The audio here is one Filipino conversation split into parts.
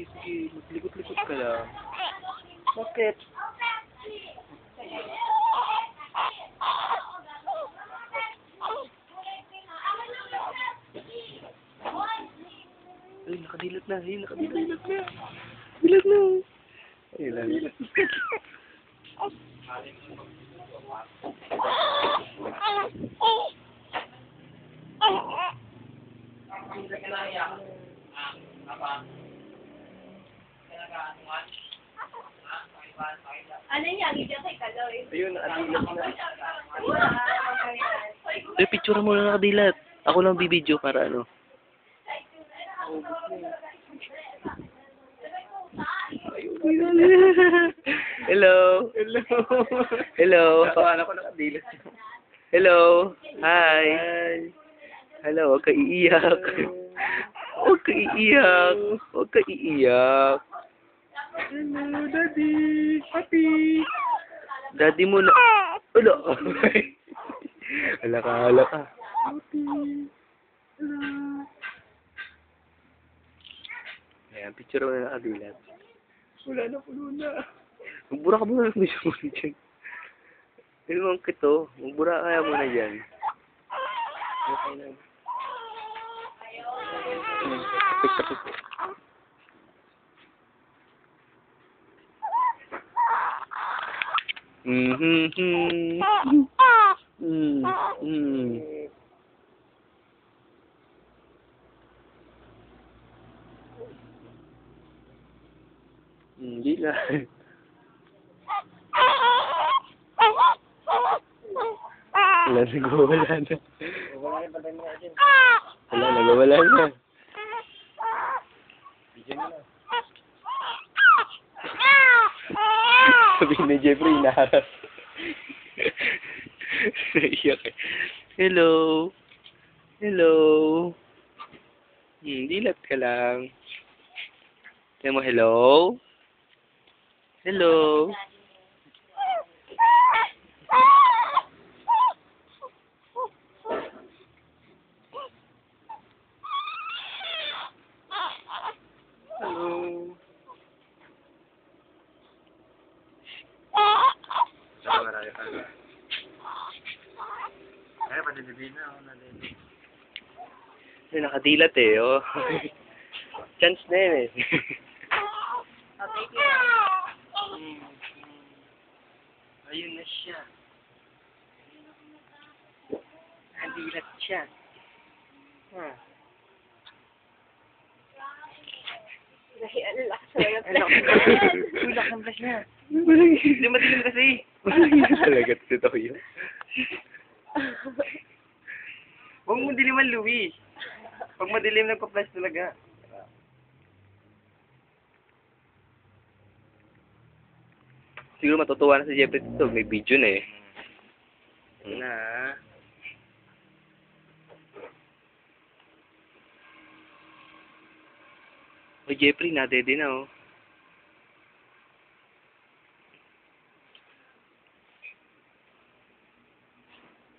sige. Maglikot-likot ka lang. Bakit? Ay, nakadilat na. Ay, nakadilat na. Dilat na. Ay, lang. Ano yan? Hindi kay Kaloy. Ayun, nakadilat na. Ay, picture mo na nakadilat. Ako lang bibidyo para ano. Hello. Hello. Hello. Nakakala ko nakadilat. Hello. Hi. Hello, huwag ka iiyak. Huwag ka iiyak. Huwag ka iiyak. Hello, Daddy. Papi. Daddy mo na. Ano? Hala ka, hala ka. Papi. Hello. Ayan, picture mo na nakadilat. Wala na, puno na. Magbura ka muna ng gusto mo dyan. Pero ang kito, magbura kaya muna dyan. Okay na. Tapik. Hindi lang. Wala, nagwawala na. Wala, nagwawala na. Sabihin ni Jeffrey, inaharap. Naiyak eh. Hello. Hello. Dilat ka lang. Sabi mo, hello? Hello? Hello? Saka marami ka na. Ay, patitibin na ako na din. Ay, nakadilat eh, oh. Chance na yun eh. Okay, Ayun na siya. Nadilat siya. Ha? Dahil ang lakas na yung Tulak ng flash na. Hindi madilim kasi. Talaga, totoo yun. Huwag mo diliman, Louie. Pag madilim, nagpa-flash talaga. Siguro matutuwa na si Jeffrey dito. May video na eh. Na. O Jeffrey, nadede na oh.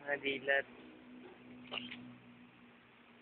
Nadilat.